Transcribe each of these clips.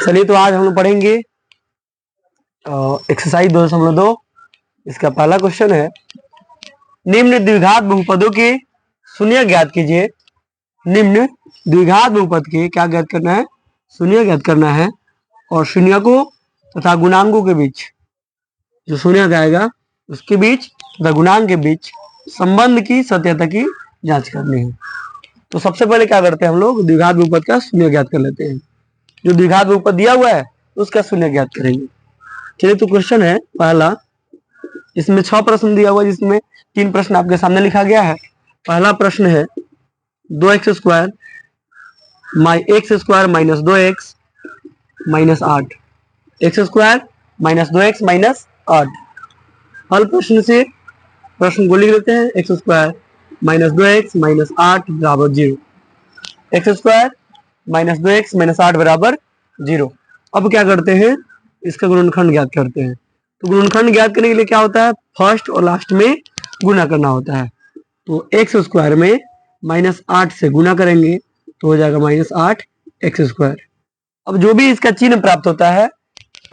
चलिए तो आज हम लोग पढ़ेंगे एक्सरसाइज 2.2। इसका पहला क्वेश्चन है, निम्न द्विघात बहुपदों के शून्य ज्ञात कीजिए। निम्न द्विघात बहुपद के क्या ज्ञात करना है? शून्य ज्ञात करना है। और शून्य को तथा गुणांकों के बीच, जो शून्य आएगा उसके बीच तथा गुणांक के बीच संबंध की सत्यता की जांच करनी है। तो सबसे पहले क्या करते हैं हम लोग, द्विघात बहुपद का शून्य ज्ञात कर लेते हैं। जो द्विघात बहुपद दिया हुआ है उसका शून्य ज्ञात करेंगे। चलिए तो क्वेश्चन है पहला, इसमें 6 प्रश्न दिया हुआ है जिसमें 3 प्रश्न आपके सामने लिखा गया है। पहला प्रश्न है 2x square x square minus 2x minus 8, x square minus 2x minus 8। हल प्रश्न से प्रश्न को लिख लेते हैं, x square minus 2x minus 8 बराबर 0। X square minus 2x minus 8 बराबर 0। अब क्या करते हैं, इसका गुणनखंड ज्ञात करते हैं। तो गुणनखंड ज्ञात करने के लिए क्या होता है, फर्स्ट और लास्ट में गुणा करना होता है। तो एक्स स्क्वायर में माइनस 8 से गुणा करेंगे तो हो जाएगा माइनस 8 एक्स स्क्वायर। अब जो भी इसका चिन्ह प्राप्त होता है,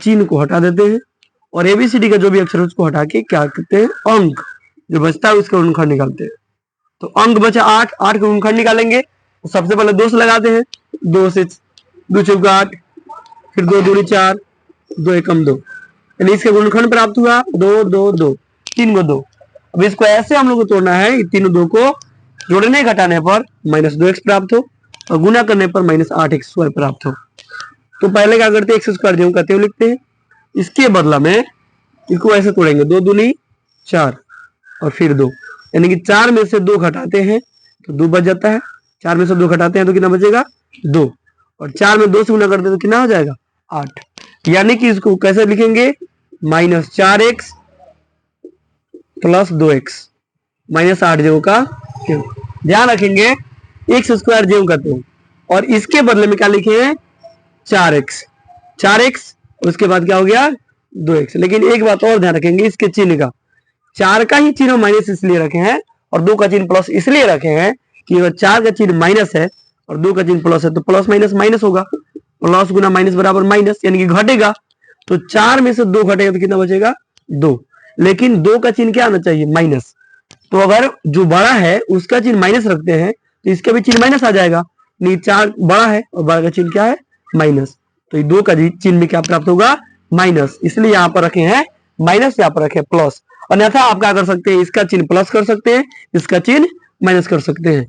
चिन्ह को हटा देते हैं और एबीसीडी का जो भी अक्षर उसको हटा के क्या करते हैं, अंक जो बचता है उसका गुणनखंड निकालते हैं। तो अंक बचा 8, 8 का गुणनखंड निकालेंगे। तो सबसे पहले 2 से लगाते हैं, 2 से 2 चौका 8, फिर 2 दूनी 4, 2 एकम 2, यानी इसका गुणनखंड प्राप्त हुआ 2 2 2, 3 को 2। अब इसको ऐसे हम लोग को तोड़ना है, तीनों 2 को जोड़ने घटाने पर माइनस 2x प्राप्त हो और गुना करने पर माइनस 8x स्क्वायर प्राप्त हो। तो पहले क्या करते हैं, एक्स स्क्वायर जो कहते हुए लिखते हैं। इसके बदला में इसको ऐसे तोड़ेंगे, 2 दूनी 4 और फिर 2, यानी कि 4 में से 2 घटाते हैं तो 2 बच जाता है। 4 में से 2 घटाते हैं तो कितना बचेगा, 2। और 4 में 2 से गुना करते हैं तो कितना हो जाएगा, 8। यानी कि इसको कैसे लिखेंगे, minus 4x plus 2x minus 8 जेव का क्यूब। ध्यान रखेंगे एक्स स्क्वायर जेव कहते हैं और इसके बदले में क्या लिखे हैं, 4x, उसके बाद क्या हो गया 2x। लेकिन एक बात और ध्यान रखेंगे, इसके चिन्ह का, 4 का ही चिन्ह माइनस इसलिए रखे हैं और 2 का चिन्ह प्लस इसलिए रखे हैं कि अगर 4 का चिन्ह माइनस है और 2 का चिन्ह प्लस है तो प्लस माइनस माइनस होगा, प्लस गुना माइनस बराबर माइनस, यानी कि घटेगा। तो 4 में से 2 घटेगा तो कितना बचेगा, 2। लेकिन 2 का चिन्ह क्या आना चाहिए, माइनस। तो अगर जो बड़ा है उसका चिन्ह माइनस रखते हैं तो इसका भी चिन्ह माइनस आ जाएगा। नहीं, 4 बड़ा है और बड़ा का चिन्ह क्या है, माइनस। तो 2 का चिन्ह में क्या प्राप्त होगा, माइनस, इसलिए यहाँ पर रखे हैं माइनस, यहाँ पर रखे प्लस। अन्यथा आप क्या कर सकते हैं, इसका चिन्ह प्लस कर सकते हैं, इसका चिन्ह माइनस कर सकते हैं।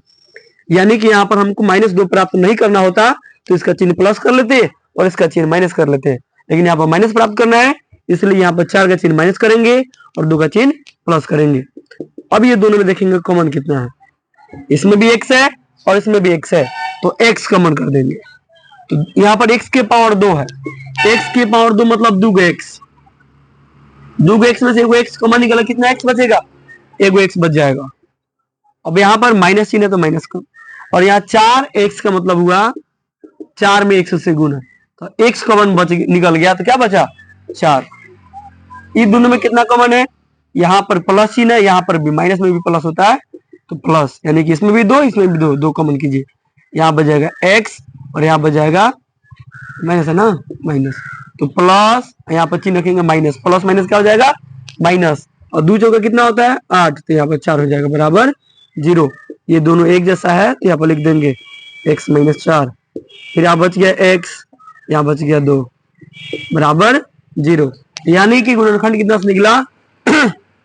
यानी कि यहाँ पर हमको माइनस 2 प्राप्त नहीं करना होता तो इसका चिन्ह प्लस कर लेते हैं और इसका चिन्ह माइनस कर लेते हैं। लेकिन यहाँ पर माइनस प्राप्त करना है, इसलिए यहाँ पर 4 का चिन्ह माइनस करेंगे और 2 का चिन्ह प्लस करेंगे। अब ये दोनों में देखेंगे कॉमन कितना है, इसमें भी x है और इसमें भी x है तो x कॉमन कर देंगे। तो यहाँ पर x के पावर 2 है, x के पावर 2 मतलब 2x, 2x में से एगो x कॉमन निकला, कितना x बचेगा, एगो x बच जाएगा। अब यहाँ पर माइनस चिन्ह है तो माइनस का, और यहाँ 4x का मतलब हुआ 4 में x से गुना, तो x कॉमन बच निकल गया तो क्या बचा, 4। इन दोनों में कितना कॉमन है, यहाँ पर प्लस चिन्ह है, यहाँ पर भी, माइनस में भी प्लस होता है तो प्लस, यानी कि इसमें भी 2 इसमें भी 2, 2 कॉमन कीजिए, यहाँ बच जाएगा x और यहाँ बच जाएगा माइनस, है ना, माइनस। तो प्लस, यहाँ पर चिन्ह रखेंगे माइनस, प्लस माइनस क्या हो जाएगा, माइनस, और 2 चौका कितना होता है 8, तो यहाँ पर 4 हो जाएगा बराबर 0। ये दोनों एक जैसा है तो यहाँ पर लिख देंगे x माइनस 4, फिर यहाँ बच गया x, यहाँ बच गया 2 बराबर 0। यानी कि गुणनखंड कितना से निकला,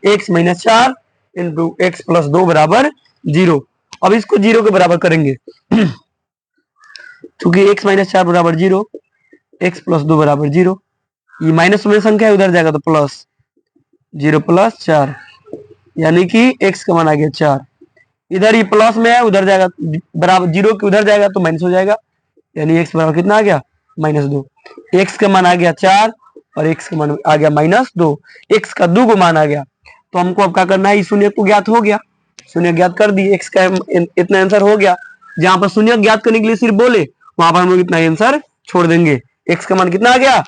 x minus 4 into x plus 2 बराबर 0। अब इसको 0 के बराबर करेंगे क्योंकि x माइनस 4 बराबर 0, x प्लस 2 बराबर 0। ये माइनस में संख्या है, उधर जाएगा तो प्लस, 0 प्लस 4, यानी कि x का मान आ गया 4। इधर ये प्लस में है, उधर जाएगा बराबर 0 के उधर जाएगा तो माइनस हो जाएगा, यानी x बराबर कितना आ गया, माइनस 2। x का मान आ गया 4 और x का मान आ गया माइनस 2, x का 2 को मान आ गया। तो हमको अब क्या करना है, इस शून्य को ज्ञात हो गया, शून्य ज्ञात कर दी, x का इतना आंसर हो गया। जहां पर शून्य ज्ञात करने के लिए सिर्फ बोले वहां पर हम लोग इतना आंसर छोड़ देंगे। x का मान कितना आ गया,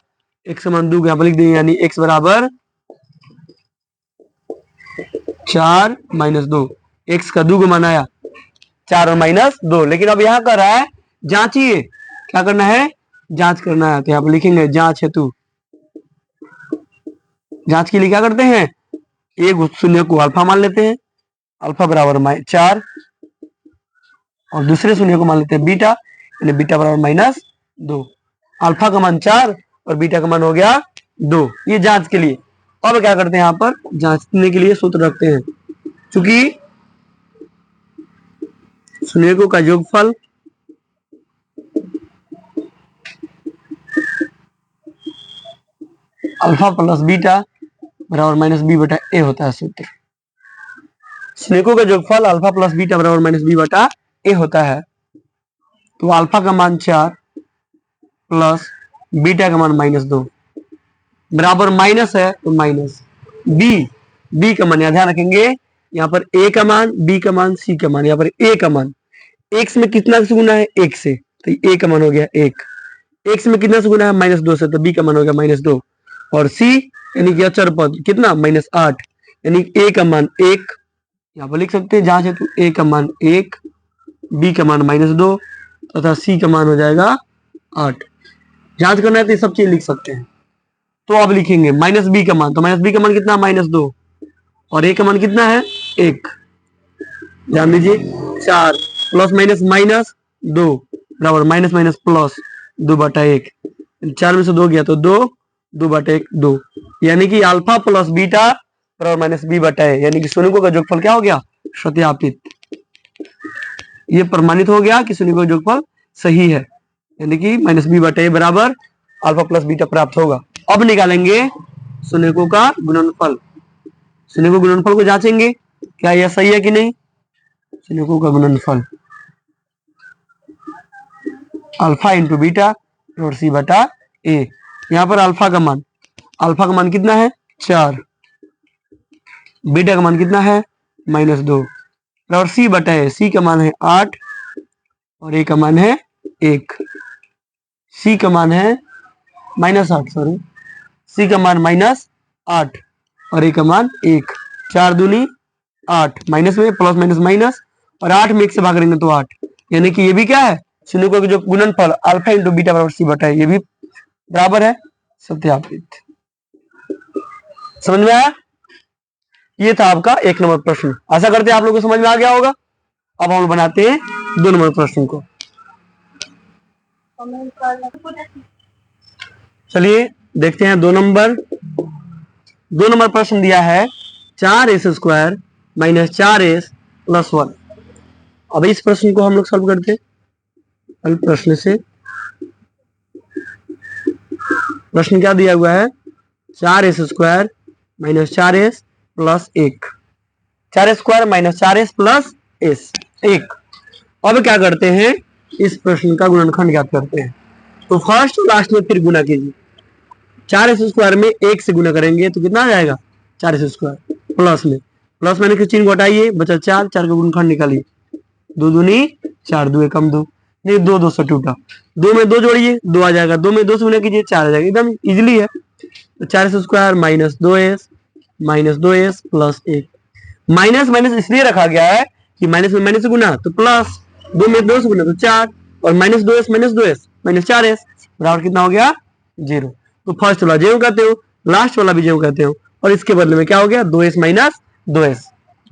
x का मान 2 यहाँ पर लिख देंगे, यानी x बराबर 4 माइनस 2, x का 2 को मान आया 4 और माइनस 2। लेकिन अब यहाँ कर रहा है, जांचिए क्या करना है, जांच करना है तो यहाँ पर लिखेंगे जांच हेतु। जांच के लिए क्या करते हैं, एक शून्य को अल्फा मान लेते हैं, अल्फा बराबर 4, और दूसरे शून्य को मान लेते हैं बीटा, यानी बीटा बराबर -2। अल्फा का मान 4 और बीटा का मान हो गया 2। ये जांच के लिए। अब क्या करते हैं, यहाँ पर जांचने के लिए सूत्र रखते हैं। चूंकि शून्यकों का योगफल अल्फा प्लस बीटा बराबर -b बटा a होता है। सूत्र शून्यकों का योगफल अल्फा प्लस बीटा बराबर -b बटा a होता है। तो अल्फा का मान 4 प्लस बीटा का मान -2 बराबर माइनस है तो माइनस बी का मान, ध्यान रखेंगे यहाँ पर a का मान, b का मान, c का मान। यहाँ पर a का मान x में कितना से गुना है, 1 से, तो a का मान हो गया 1। x में कितना से गुना है, -2 से, तो b का मान हो गया -2। और c यानी कि अचर पद कितना, -8, यानी a का मान 1। यहाँ पर लिख सकते हैं जहां से, तो a का मान 1, b का मान -2 तथा c का मान हो जाएगा 8। जांच करना है तो ये सब चीज लिख सकते हैं। तो अब लिखेंगे -b का मान, तो -b का मान कितना, -2, और a का मान कितना है 1। ध्यान दीजिए 4 प्लस माइनस -2 बराबर माइनस प्लस 2 बटा 1। 4 में से 2 गया तो 2 बटा 1 2, यानी कि अल्फा प्लस बीटा बराबर -b बटा a, यानी कि शून्यकों का योगफल क्या हो गया, सत्यापित। ये प्रमाणित हो गया कि शून्यकों का योगफल सही है, यानी कि -b बटा a बराबर अल्फा प्लस बीटा प्राप्त होगा। अब निकालेंगे शून्यकों का गुणनफल। शून्यकों के गुणनफल को जांचेंगे क्या यह सही है कि नहीं। शून्यकों का गुणनफल अल्फा इंटू बीटा और c बटा a। यहाँ पर अल्फा का मान कितना है 4, बीटा का मान कितना है -2 और c बटा a, c का मान है 8 और a का मान है 1। c का मान है -8, सॉरी, c का मान -8 और a का मान 1। 4 दूनी 8, माइनस में प्लस माइनस माइनस, और 8 में 1 से भाग करेंगे तो 8, यानी कि ये भी क्या है, शून्यकों के जो गुणनफल अल्फा इंटू बीटा बराबर c बटा है, ये भी बराबर है, सत्यापित। समझ में आया। ये था आपका 1 नंबर प्रश्न। आशा करते हैं आप लोगों को समझ में आ गया होगा। अब हम बनाते हैं 2 नंबर प्रश्न को। चलिए देखते हैं 2 नंबर प्रश्न दिया है 4s² - 4s + 1। अब इस प्रश्न को हम लोग सॉल्व करते हैं। प्रश्न से प्रश्न क्या दिया हुआ है, 4s² - 4s + 1, 4s² - 4s + 1। अब क्या करते हैं, इस प्रश्न का गुणनखंड ज्ञात करते हैं। तो फर्स्ट और लास्ट में फिर गुना कीजिए। 4s² में 1 से गुना करेंगे तो कितना आ जाएगा, 4s², प्लस मैंने चिन्ह को हटाइए, बचा 4 का गुणनखंड निकालिए, 2 दूनी 4, 2 एकम 2, नहीं 2 2 से टूटा, 2 में 2 जोड़िए 2 आ जाएगा, 2 में 2 से गुना कीजिए 4 आ जाएगा, एकदम इजीली है। तो 4s² - 2s + 1। माइनस इसलिए रखा गया है कि माइनस में माइनस से गुना तो प्लस, 2 में 2 से गुना तो 4, और -2s -4s बराबर कितना हो गया 0। तो फर्स्ट वाला जेरो कहते हो, लास्ट वाला भी जेरो कहते हो, और इसके बदले में क्या हो गया 2s - 2s।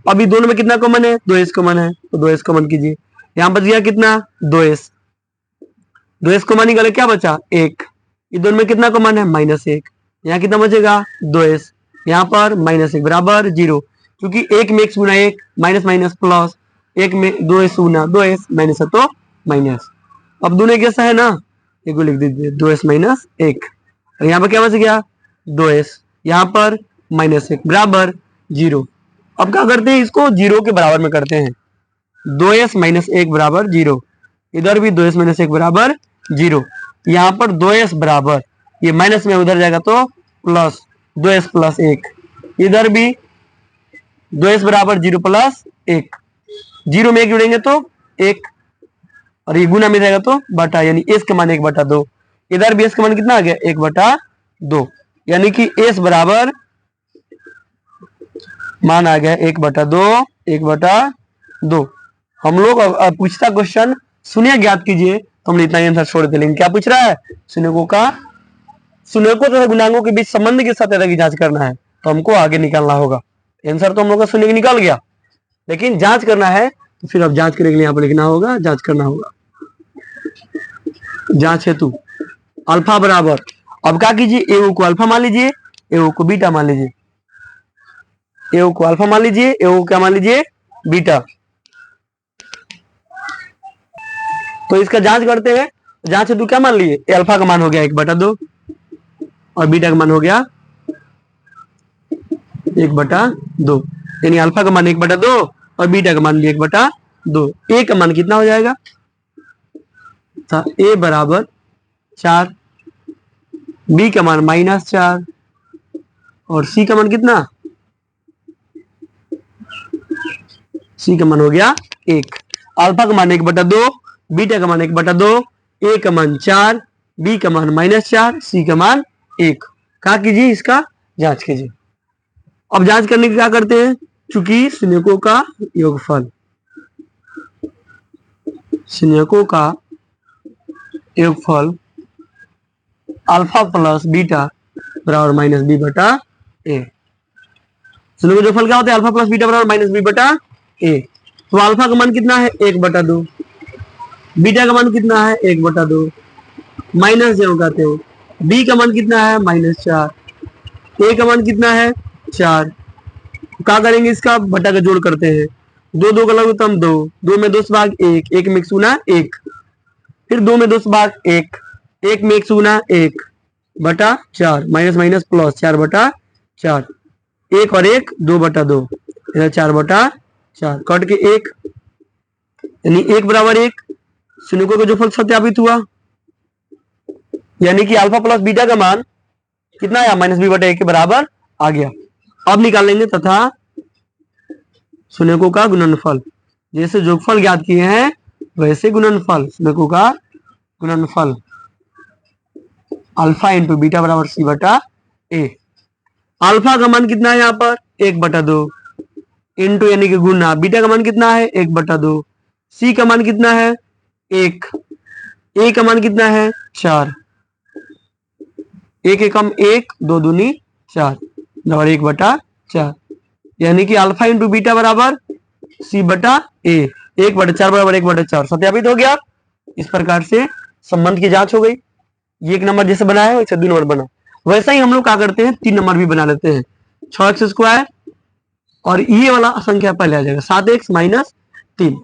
अभी दोनों में कितना कॉमन है, 2s कॉमन है, तो 2s कॉमन कीजिए। यहाँ बच गया कितना 2s कॉमन निकाले, क्या बचा 1। ये दोनों में कितना कॉमन है -1, यहाँ कितना बचेगा 2s, यहाँ पर -1 बराबर 0, क्योंकि 1 में 1 गुना 1 माइनस माइनस प्लस, 1 में 2s गुना 2s माइनस है तो माइनस। अब दोनों कैसा है ना, एक लिख दीजिए 2s - 1, और यहाँ पर क्या बच गया 2s, यहाँ पर -1 बराबर 0। अब क्या करते हैं, इसको 0 के बराबर में करते हैं, 2s - 1 बराबर 0, इधर भी 2s - 1 बराबर 0, यहाँ पर 2s बराबर, ये माइनस में उधर जाएगा तो प्लस 2s + 1, इधर भी 2s बराबर 0 + 1, 0 में 1 जुड़ेंगे तो 1, और ये गुना में जाएगा तो बटा, यानी s का मान 1/2, इधर भी s का मान कितना आ गया 1/2, यानी कि s बराबर मान आ गया 1/2, 1/2। हम लोग पूछता क्वेश्चन शून्य ज्ञात कीजिए, तो हमने इतना ही आंसर छोड़ देते। लेकिन क्या पूछ रहा है, शून्यकों तथा गुणांकों के बीच संबंध की सत्यता की जांच करना है, तो हमको आगे निकालना होगा। आंसर तो हम लोग का शून्य निकल गया, लेकिन जांच करना है, तो फिर अब जांच करने के लिए यहाँ पर लिखना होगा, जांच करना होगा। जांच हेतु अल्फा बराबर, अब क्या कीजिए, ए को अल्फा मान लीजिए, ए को बीटा मान लीजिए, ए को अल्फा मान लीजिए, ए को क्या मान लीजिए, बीटा। तो इसका जांच करते हैं। जांच हेतु क्या मान लिए, ए अल्फा का मान हो गया 1/2 और बीटा का मान हो गया 1/2, यानी अल्फा का मान 1/2 और बीटा का मान भी 1/2। ए का मान कितना हो जाएगा, ए बराबर 4, बी का मान -4 और सी का मान कितना, सी का मान हो गया 1। अल्फा का मान 1/2, बीटा का मान 1/2, ए का मान 4, बी का मान -4, सी का मान 1। क्या कीजिए, इसका जांच कीजिए। अब जांच करने के क्या करते हैं, चूंकि शून्यकों का योगफल, शून्यकों का योगफल अल्फा प्लस बीटा बराबर -b/a। शून्य का योगफल क्या होता है, अल्फा प्लस बीटा बराबर -b/a। तो अल्फा का मान कितना है 1/2, बीटा का मान कितना है 1/2, माइनस जो कहते हो, बी का मान कितना है -4, ए का मान कितना है 4। क्या करेंगे, इसका बटा का जोड़ करते हैं, 2 2 का लघुत्तम 2, 2 में 2 भाग 1, 1 में 1 गुना 1, फिर 2 में 2 भाग 1, 1 में 1 गुना 1/4, माइनस माइनस प्लस 4/4, 1 और 1 2/2, इधर 4/4 कट के 1, यानी 1 बराबर 1। शून्यकों का जो फल सत्यापित हुआ, यानी कि अल्फा प्लस बीटा का मान कितना आया, -b/a के बराबर आ गया। अब निकालेंगे तथा शून्यकों का गुणनफल, जैसे जोगफल ज्ञात किए हैं वैसे गुणनफल, शून्यकों का गुणनफल अल्फा इंटू बीटा बराबर c/a। अल्फा का मान कितना है यहाँ पर 1/2 इंटू यानी कि गुना, बीटा का मान कितना है 1/2, सी का मान कितना है 1, ए का मान कितना है 4, 1 एकम 1, 2 दूनी 4 बराबर 1/4, यानी कि अल्फा इंटू बीटा बराबर c/a, 1/4 बराबर 1/4 सत्यापित हो गया। इस प्रकार से संबंध की जांच हो गई। ये 1 नंबर जैसे बना है वैसे 2 नंबर बना, वैसा ही हम लोग क्या करते हैं 3 नंबर भी बना लेते हैं। 6x² और ये वाला संख्या पहले आ जाएगा 7x - 3।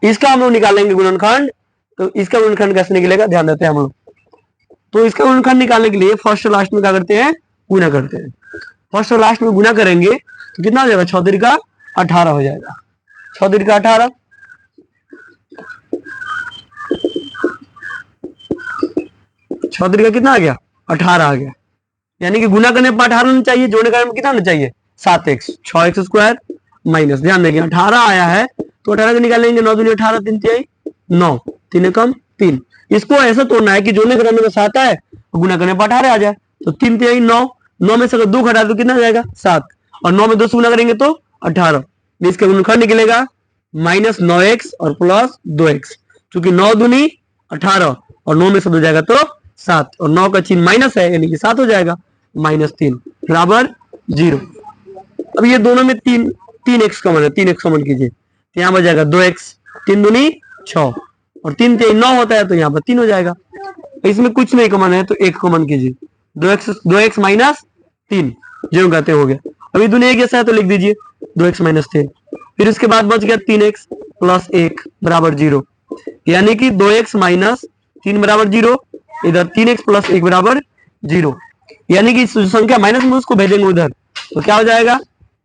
इसका हम लोग निकालेंगे गुणनखंड। तो इसका गुणनखंड कैसे निकलेगा ध्यान देते हैं हम लोग। तो इसका गुणनखंड निकालने के लिए फर्स्ट और लास्ट में क्या करते हैं, गुना करते हैं। फर्स्ट और लास्ट में गुना करेंगे तो कितना हो जाएगा, 6 तिरिका 18 हो जाएगा, 6 तिरिका 18, 6 तिरिका कितना आ गया 18 आ गया। यानी कि गुना करने पर 18 होना चाहिए, जोड़ने का कितना होना चाहिए 7x, 6x² माइनस, ध्यान देंगे 18 आया है तो 18 से निकालेंगे 9 दूनी 18, 3 तिहाई 9, 3 एकम 3। इसको ऐसा तोड़ना है कि जोड़ने करने में 7 आए और गुना करने पर 18 आ जाए। तो 3 तिहाई 9, 9 में से अगर 2 घटा तो कितना आ जाएगा 7, और 9 में 2 से गुना करेंगे तो 18। इसका गुणनखंड निकलेगा -9x और प्लस 2x, क्योंकि 9 दूनी 18 और 9 में से 2 जाएगा तो 7, और 9 का चिन्ह माइनस है यानी कि 7 हो जाएगा, -3 बराबर 0। अब ये दोनों में 3x कॉमन है, 3x कॉमन कीजिए तो यहाँ बच जाएगा 2x, 3 दूनी 6 और 3 तिहाई 9 होता है तो यहाँ पर 3 हो जाएगा। इसमें कुछ नहीं कॉमन है तो 1 कॉमन कीजिए, 2x - 3 जो कहते हो गया। अभी दोनों एक जैसा है तो लिख दीजिए 2x - 3, फिर उसके बाद बच गया 3x + 1 बराबर 0, यानी कि 2x - 3 बराबर 0, इधर 3x + 1 बराबर 0, यानी कि संख्या माइनस में उसको भेजेंगे उधर तो क्या हो जाएगा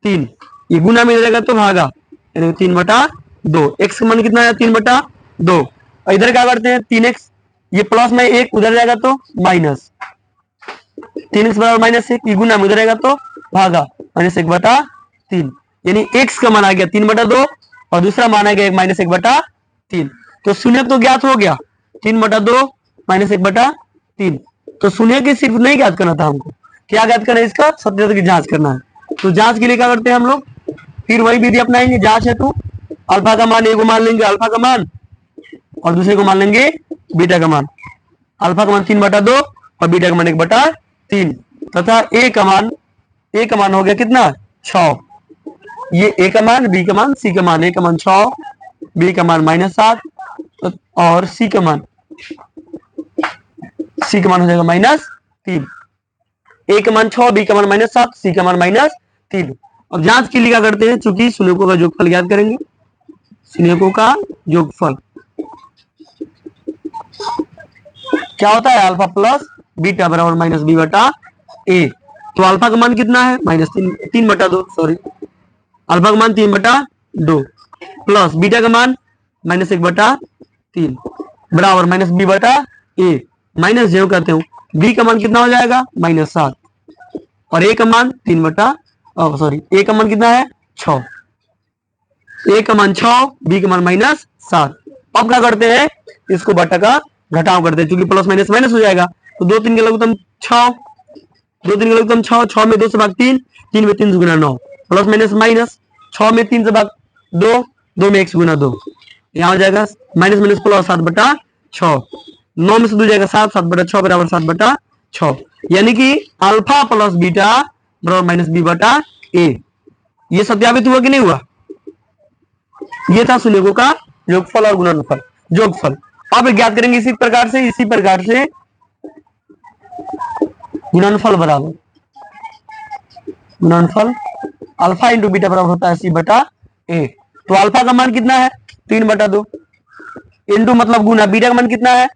3, ये गुना में जाएगा तो भागा, यानी 3/2। x का मान कितना है 3/2, और इधर क्या करते हैं 3x, ये प्लस में 1 उधर जाएगा तो माइनस, 3x बराबर -1, ये गुना में उधर जाएगा तो भागा, -1/3, यानी x का मान आ गया 3/2 और दूसरा मान आ गया -1/3। तो शून्य तो ज्ञात हो गया 3/2 -1/3। तो शून्य की सिर्फ नहीं ज्ञात करना था हमको, क्या ज्ञात करना है, इसका सत्यता की जांच करना है। तो जांच के लिए क्या करते हैं हम लोग, फिर वही विधि अपनाएंगे। जांच है तो अल्फा का मान 1 मान लेंगे, अल्फा का मान और दूसरे को मान लेंगे बीटा का मान। अल्फा का मान 3/2 और बीटा का मान 1/3 तथा ए का मान हो गया कितना 6। ये ए का मान, बी का मान, सी का मान। ए का मान 6, बी का मान -7 और सी का मान हो जाएगा -3। ए का मान 6, बी का मान -7, सी का मान -3। अब जांच के लिए क्या करते हैं, चूंकि शून्यकों का योगफल ज्ञात करेंगे। शून्यकों का योगफल क्या होता है, अल्फा प्लस बीटा बराबर -b/a। तो अल्फा का मान कितना है -3/2, सॉरी अल्फा का मान 3/2 प्लस बीटा का मान -1/3 बराबर -b/a। माइनस जो करते हूँ, बी का मान कितना हो जाएगा -7 और ए का मान ए का मान कितना है 6। ए का मान 6, बी का मान -7। अब क्या करते हैं, इसको बटा का घटाव करते हैं, क्योंकि प्लस माइनस माइनस हो जाएगा। तो 2 3 के लघुत्तम 6, 2 3 के लघुत्तम 6, 6 में 2 से भाग 3, 3 में 3 से गुना 9, प्लस माइनस माइनस 6 में 3 से भाग 2, 2 में 1 से गुना 2, यहाँ हो जाएगा माइनस माइनस प्लस 7/6। 9 में से 2 जाएगा 7, 7/6 बराबर 7/6। यानी कि अल्फा प्लस बीटा बराबर -b/a। ये सत्यापित हुआ कि नहीं हुआ। ये था शून्यकों का योगफल और गुणनफल। योगफल अब ज्ञात करेंगे इसी प्रकार से गुणनफल बराबर अल्फा इंटू बीटा बराबर होता है c/a। तो अल्फा का मान कितना है 3/2 इंटू मतलब गुना बीटा का मान कितना है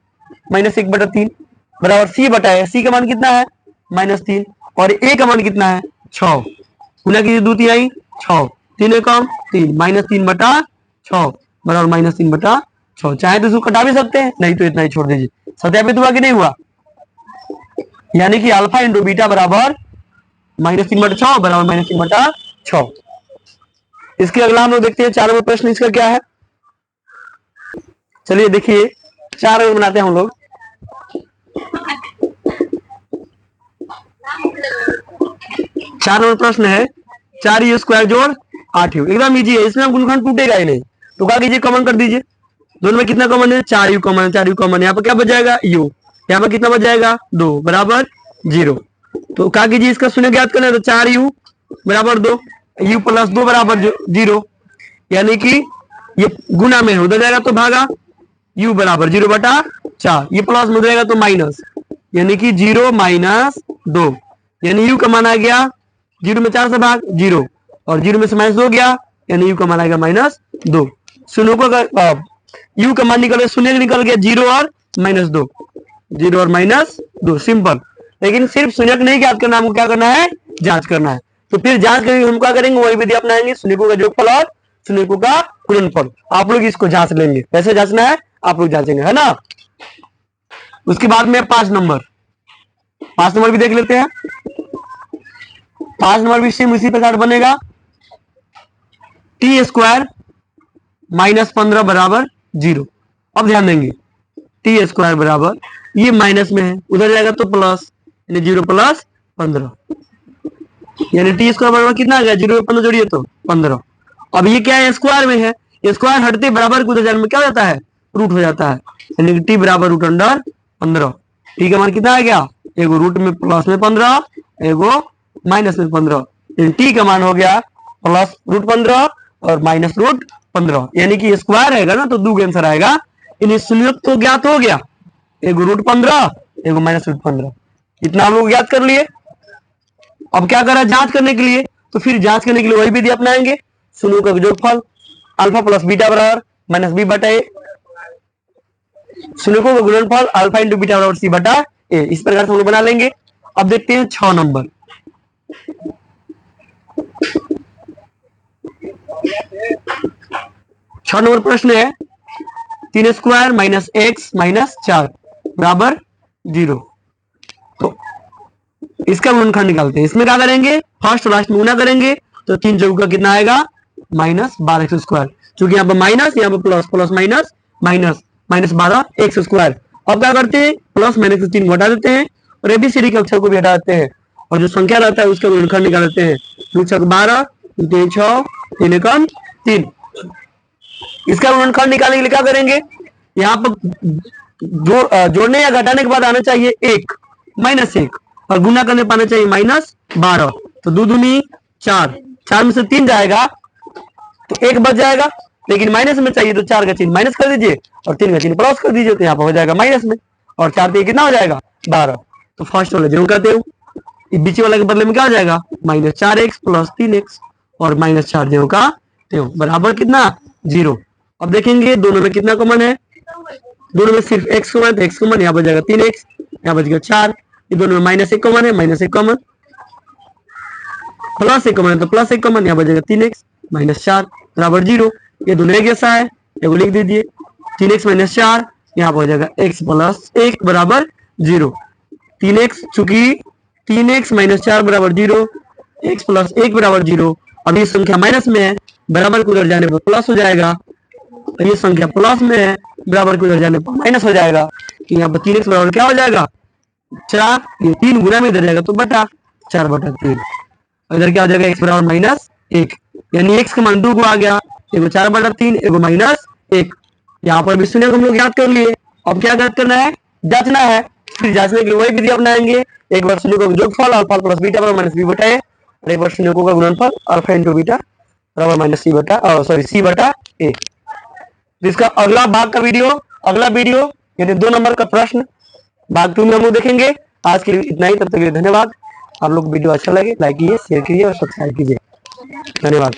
-1/3 बराबर c/a। सी का मान कितना है -3 और ए का मान कितना है 6। गुना कीजिए 2 3 6, 3 एकम 3 -3/6 बराबर -3/6। चाहे तो इसको कटा भी सकते हैं, नहीं तो इतना ही छोड़ दीजिए। सत्यापित हुआ कि नहीं हुआ। यानी कि अल्फा इंटू बीटा बराबर -3/6 बराबर -3/6। इसके अगला हम लोग देखते हैं 4 नंबर प्रश्न। इसका क्या है, चलिए देखिए 4 नंबर बनाते हैं हम लोग। 4 नंबर प्रश्न है 4u² जोड़ 8u। एकदम इजी है, इसमें गुणनखंड टूटेगा ही नहीं। तो क्या कीजिए, कॉमन कर दीजिए। दोनों में कितना कॉमन है 4u कॉमन है, 4u कॉमन। यहाँ पर क्या बच जाएगा u, यहाँ पर कितना बच जाएगा 2 बराबर 0। तो क्या कीजिए, इसका शून्य ज्ञात करना है, तो 4u बराबर 2, u प्लस 2 बराबर 0। यानी कि ये गुना में उधर जाएगा तो भागा, u बराबर 0/4। ये प्लस में उधर जाएगा तो माइनस, यानी कि 0 - 2। यानी u का मान आ गया 0 में 4 से भाग 0 और 0 में से -2 गया, यानी u का मान आएगा -2। शून्यों का u का मान निकल गया, शून्य निकल गया 0 और -2, 0 और -2 सिंपल। लेकिन सिर्फ शून्यक नहीं ज्ञात करना, हमको क्या करना है, जांच करना है। तो फिर जांच करेंगे, हम क्या करेंगे, वही विधि अपनाएंगे, शून्यकों का योगफल और शून्यकों का गुणनफल। आप लोग इसको जांच लेंगे, कैसे जांचना है आप लोग जांचेंगे, है ना। उसके बाद में 5 नंबर भी देख लेते हैं। 5 नंबर भी सेम इसी प्रकार बनेगा, t² -15 बराबर 0। अब ध्यान देंगे, t² बराबर ये माइनस में है, उधर जाएगा तो प्लस, यानी 0 + 15, यानी t² बराबर कितना आ गया 0 में 15 जोड़िए तो 15। अब ये क्या है, स्क्वायर में है, स्क्वायर हटते बराबर को उधर जाने में क्या हो जाता है, रूट हो जाता है, यानी कि t बराबर √15। t का मान कितना आ गया, एगो रूट में प्लस में 15, एगो माइनस में 15, t का मान हो गया प्लस √15 और माइनस √15। यानी कि स्क्वायर रहेगा ना तो 2 आंसर आएगा। इन शून्यक तो ज्ञात हो गया, एगो √15 एगो -15। इतना हम लोग ज्ञात कर लिए। अब क्या करा, जांच करने के लिए, तो फिर जांच करने के लिए वही विधि अपनाएंगे, शून्यों का योगफल अल्फा प्लस बीटा बराबर -b/a, शून्यकों का गुणनफल अल्फा इंटू बीटा बराबर c/a। इस प्रकार से हम लोग बना लेंगे। अब देखते हैं 6 नंबर। 6 नंबर प्रश्न है 3² - x - 4 बराबर 0। तो इसका गुणनखंड निकालते हैं। इसमें क्या करेंगे, फर्स्ट और लास्ट में गुना करेंगे, तो 3 चौका कितना आएगा -12x²। क्योंकि यहाँ पर माइनस, यहाँ पर plus, plus minus minus, -12x²। अब क्या करते हैं, प्लस माइनस 3 घटा देते हैं और एबीसीडी के अक्षर को भी हटा देते हैं और जो संख्या रहता है उसका गुणनखंड निकाल देते हैं। 12 3 6 3 एकम 3। इसका गुणनखंड निकालने के लिए क्या करेंगे, यहाँ पर जोड़ने या घटाने के बाद आना चाहिए 1 -1 और गुना करने पाना चाहिए -12। तो 2 दूनी 4, 4 में से 3 जाएगा तो 1 बच जाएगा, लेकिन माइनस में चाहिए तो 4 का चिन्ह माइनस कर दीजिए और 3 का चिन्ह प्लस कर दीजिए, तो यहाँ पर हो जाएगा माइनस में, और 4 से कितना हो जाएगा 12। तो फर्स्ट वाला जरूर करते हो, बीच वाला के बदले में क्या हो जाएगा -4x + 3x और -4 जो का त्यों बराबर कितना 0। अब देखेंगे दोनों में कितना कॉमन है, दोनों में सिर्फ x कॉमन, तो x कॉमन, यहाँ बच जाएगा 3x, यहाँ बच गया 4, ये दोनों में -1 कॉमन है, -1 कॉमन, +1 कॉमन है तो +1 कॉमन, यहाँ बच जाएगा 3x -4 बराबर 0। ये दोनों एक जैसा है, ये लिख दीजिए 3x - 4, यहाँ पर हो जाएगा x + 1 बराबर 0। 3x चूंकि 3x - 4 बराबर 0, x + 1 बराबर 0। अब ये संख्या माइनस में है, बराबर को उधर जाने पर प्लस हो जाएगा, और ये संख्या प्लस में है, बराबर को उधर जाने पर माइनस हो जाएगा। तो यहाँ पर 3x बराबर क्या हो जाएगा 4, ये 3 गुना में इधर जाएगा तो बटा 4/3, इधर क्या हो जाएगा x बराबर -1, यानी x का मान 2 को आ गया, एगो 4/3 एगो -1। यहाँ पर भी शून्य को हम लोग याद कर लिए, अब क्या याद करना है, जांचना है। फिर जांचने के लिए वही विधि अपनाएंगे, एक बार शून्य को जोगफल अल्फा + बीटा बराबर -b/a, और एक बार शून्य को गुणनफल अल्फा × बीटा बराबर -c/a। इसका अगला भाग का वीडियो, अगला वीडियो यानी 2 नंबर का प्रश्न भाग 2 में हम लोग देखेंगे। आज के लिए इतना ही, तब तक के लिए धन्यवाद। आप लोग वीडियो अच्छा लगे लाइक कीजिए, शेयर कीजिए और सब्सक्राइब कीजिए। धन्यवाद।